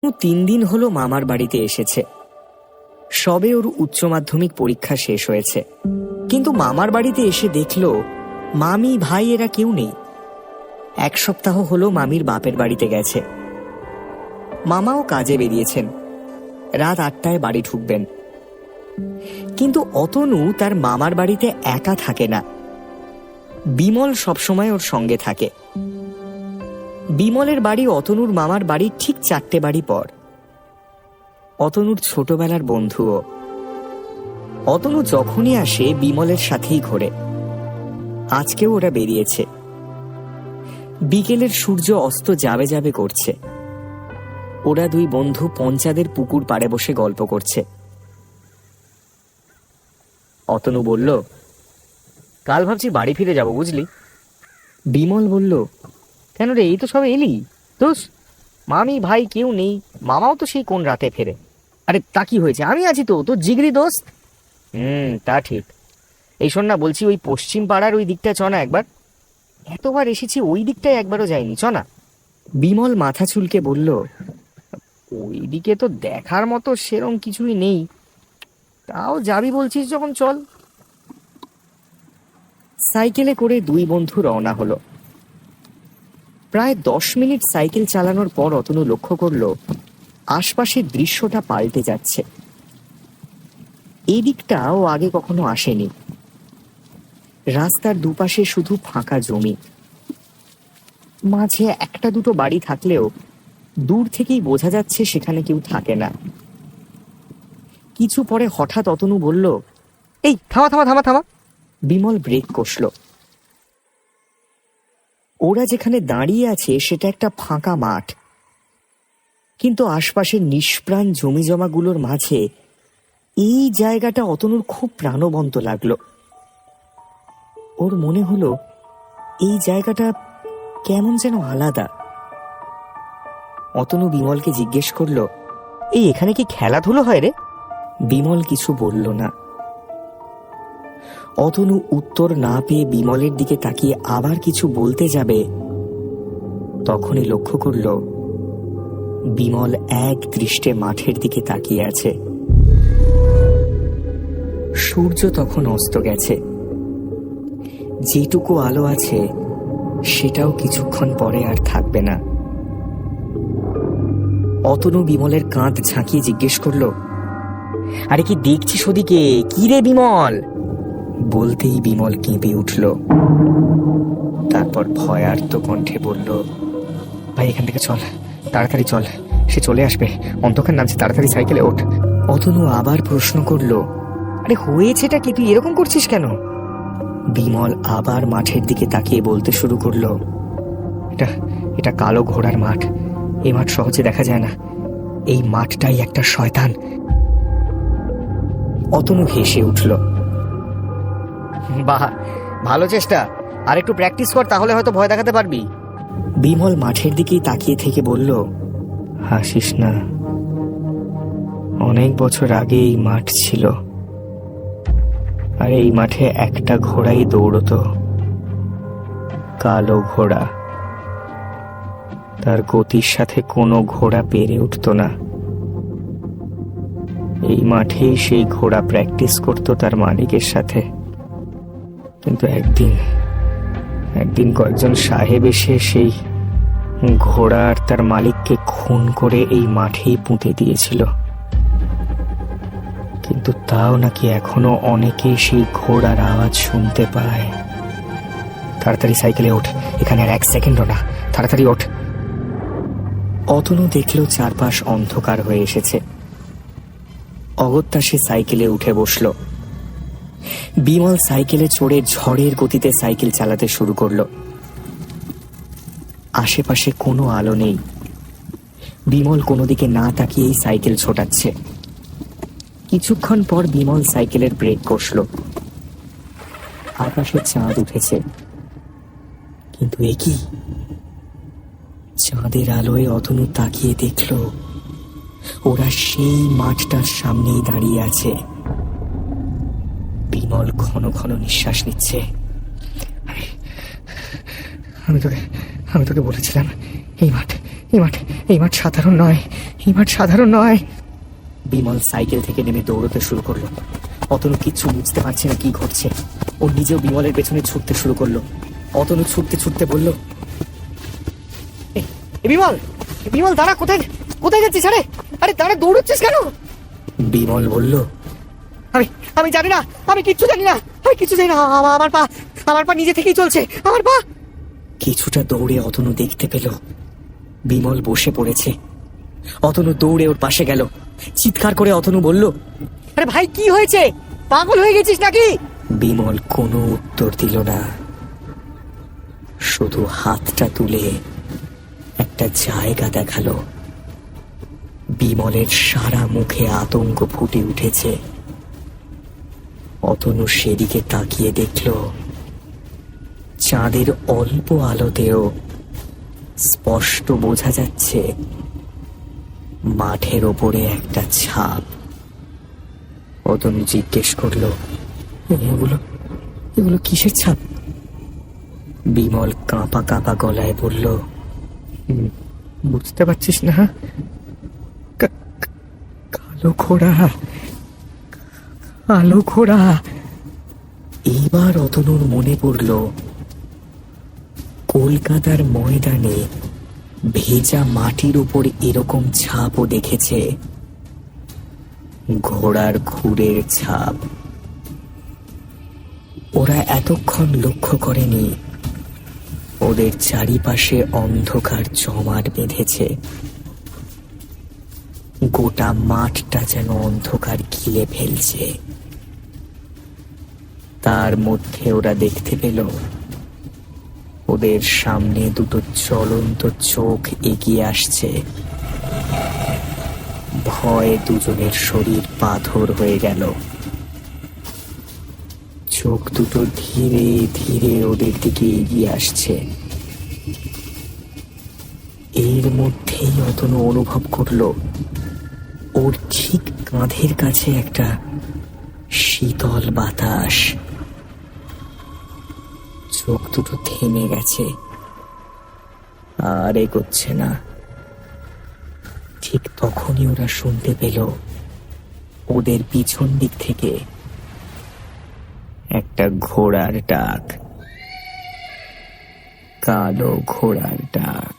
3 দিন হলো মামার বাড়িতে এসেছে। সবে ওর উচ্চ মাধ্যমিক পরীক্ষা শেষ হয়েছে, কিন্তু মামার বাড়িতে এসে দেখলো মামি ভাই এরা কেউ নেই। 1 সপ্তাহ হলো মামির বাপের বাড়িতে গেছে। মামাও কাজে বেরিয়েছেন, রাত 8টায় বাড়ি ঢুকবেন। কিন্তু অতনু তার মামার বাড়িতে একা থাকে না, বিমল সবসময় ওর সঙ্গে থাকে। বিমলের বাড়ি অতনুর মামার বাড়ির ঠিক 4টে বাড়ি পর। অতনুর ছোটবেলার বন্ধুও। অতনু যখনই আসে বিমলের সাথেই ঘোরে। আজকেও ওরা বেরিয়েছে। বিকেলের সূর্য অস্ত যাবে যাবে করছে। ওরা 2 বন্ধু পঞ্চাদের পুকুর পাড়ে বসে গল্প করছে। অতনু বলল, কাল ভাবছি বাড়ি ফিরে যাব, বুঝলি। বিমল বলল, কেন রে, এই তো সব এলি। দোষ, মামি ভাই কেউ নেই, মামাও তো সেই কোন রাতে ফেরে। আরে তা কি হয়েছে, আমি আছি তো, তোর জিগরি দোস্ত। তা ঠিক। এই শোন না, বলছি ওই পশ্চিম পাড়ার ওই দিকটা চ না একবার। এতবার এসেছি, ওই দিকটায় একবারও যাইনি, চ না। বিমল মাথা চুলকে বলল, ওই দিকে তো দেখার মতো সেরম কিছুই নেই, তাও যাবি বলছিস যখন চল। সাইকেলে করে 2 বন্ধু রওনা হলো। প্রায় 10 মিনিট সাইকেল চালানোর পর অতনু লক্ষ্য করল আশপাশের দৃশ্যটা পাল্টে যাচ্ছে। এই দিকটা ও আগে কখনো আসেনি। রাস্তার দুপাশে শুধু ফাঁকা জমি, মাঝে 1-2 বাড়ি থাকলেও দূর থেকেই বোঝা যাচ্ছে সেখানে কেউ থাকে না। কিছু পরে হঠাৎ অতনু বলল, এই থামা থামা থামা থামা। বিমল ব্রেক কষল। ওরা যেখানে দাঁড়িয়ে আছে সেটা একটা ফাঁকা মাঠ, কিন্তু আশপাশের নিষ্প্রাণ জমি জমাগুলোর মাঝে এই জায়গাটা অতনুর খুব প্রাণবন্ত লাগলো। ওর মনে হলো এই জায়গাটা কেমন যেন আলাদা। অতনু বিমলকে জিজ্ঞেস করলো, এই এখানে কি খেলাধুলো হয় রে? বিমল কিছু বলল না। অতনু উত্তর না পেয়ে বিমলের দিকে তাকিয়ে আবার কিছু বলতে যাবে, তখনই লক্ষ্য করল বিমল এক দৃষ্টে মাঠের দিকে তাকিয়ে আছে। সূর্য তখন অস্ত গেছে। যেটুকু আলো আছে সেটাও কিছুক্ষণ পরে আর থাকবে না। অতনু বিমলের কাঁধ ঝাঁকিয়ে জিজ্ঞেস করল, আরে কি দেখছিস ওদিকে? কি রে বিমল? বলতেই বিমল কেঁপে উঠল। তারপর ভয়ার্ত কণ্ঠে বলল, ভাই এখান থেকে চল, তাড়াতাড়ি চল, সে চলে আসবে, অন্ধকার নামছে, তাড়াতাড়ি সাইকেলে ওঠ। অতনু আবার প্রশ্ন করল, আরে হয়েছেটা কি, তুই এরকম করছিস কেন? বিমল আবার মাঠের দিকে তাকিয়ে বলতে শুরু করলো, এটা কালো ঘোড়ার মাঠ। এই মাঠ সহজে দেখা যায় না, এই মাঠটাই একটা শয়তান। অতনু হেসে উঠল, বাহ, ভালো চেষ্টা, আর একটু প্র্যাকটিস কর, তাহলে হয়তো ভয় দেখাতে পারবি। বিমল মাঠের দিকেই তাকিয়ে থেকে বলল, হাসিস না, অনেক বছর আগে এই মাঠ ছিল, আর এই মাঠে একটা ঘোড়াই দৌড়তো, কালো ঘোড়া। তার গতির সাথে কোনো ঘোড়া পেরে উঠত না। এই মাঠেই সেই ঘোড়া প্র্যাকটিস করত তার মালিকের সাথে। কিন্তু একদিন কয়েকজন সাহেব এসে সেই ঘোড়া আর তার মালিককে খুন করে এই মাঠেই পুঁতে দিয়েছিল। কিন্তু তাও নাকি এখনো অনেকেই সেই ঘোড়ার আওয়াজ শুনতে পায়। তাড়াতাড়ি সাইকেলে ওঠ, এখানে আর 1 সেকেন্ডও না, তাড়াতাড়ি ওঠ। অতনু দেখল চারপাশ অন্ধকার হয়ে এসেছে। অগত্যা সে সাইকেলে উঠে বসল। বিমল সাইকেলে চড়ে ঝড়ের গতিতে সাইকেল চালাতে শুরু করলো। আশেপাশে কোনো আলো নেই। বিমল কোনো দিকে না তাকিয়েই সাইকেল ছোটাচ্ছে। কিছুক্ষণ পর বিমল সাইকেলের ব্রেক কষল। আকাশে চাঁদ উঠেছে, কিন্তু এ কি? চাঁদের আলোয় অতনু তাকিয়ে দেখল ওরা সেই মাঠটার সামনেই দাঁড়িয়ে আছে। বিমল ঘন ঘন নিঃশ্বাস নিচ্ছে। আমি তোকে বলেছিলাম এই মাঠ সাধারণ নয়, এবার সাধারণ নয়। বিমল সাইকেল থেকে নেমে দৌড়তে শুরু করলো। অতনু কিচ্ছু বুঝতে পারছে না কি ঘটছে। ও নিজেও বিমলের পেছনে ছুটতে শুরু করলো। অতনু ছুটতে ছুটতে বলল, বিমল, বিমল দাঁড়া, কোথায় কোথায় যাচ্ছিস? আরে দাঁড়া, দৌড়চ্ছিস কেন? বিমল বলল, আমি জানি না, আমি কিচ্ছু জানি না, আমার পা নিজে থেকেই চলছে, আমার পা। কিছুটা দৌড়ে অতনু দেখতে পেল বিমল বসে পড়েছে। অতনু দৌড়ে ওর পাশে গেল। চিৎকার করে অতনু বলল, আরে ভাই, কি হয়েছে? পাগল হয়ে গেছিস নাকি? বিমল কোনো উত্তর দিল না, শুধু হাতটা তুলে একটা জায়গা দেখালো। বিমলের সারা মুখে আতঙ্ক ফুটে উঠেছে। অতনু সেদিকে তাকিয়ে দেখল, চাঁদের অল্প আলোতেও স্পষ্ট বোঝা যাচ্ছে মাঠের ওপরে একটা ছাপ। অতনু জিজ্ঞেস করলো, এগুলো কিসের ছাপ? বিমল কাঁপা কাঁপা গলায় বলল, বুঝতে পারছিস না? কালো ঘোড়া, কালো ঘোড়া। এইবার অতনুর মনে পড়ল কলকাতার ময়দানে ভেজা মাটির উপর এরকম ছাপও দেখেছে, ঘোড়ার খুরের ছাপ। ওরা এতক্ষণ লক্ষ্য করেনি ওদের চারিপাশে অন্ধকার জমাট বেঁধেছে। গোটা মাঠটা যেন অন্ধকার ঘিরে ফেলছে। তার মধ্যে ওরা দেখতে পেল ওদের সামনে দুটো জ্বলন্ত চোখ এগিয়ে আসছে। ভয়ে দুজনের শরীর পাথর হয়ে গেল। চোখ দুটো ধীরে ধীরে ওদের দিকে এগিয়ে আসছে। এর মধ্যেই অতনু অনুভব করলো ওর ঠিক কাঁধের কাছে একটা শীতল বাতাস। চোখ দুটো থেমে গেছে, আর এগোচ্ছে না। ঠিক তখনই ওরা শুনতে পেল ওদের পিছন দিক থেকে একটা ঘোড়ার ডাক, কালো ঘোড়ার ডাক।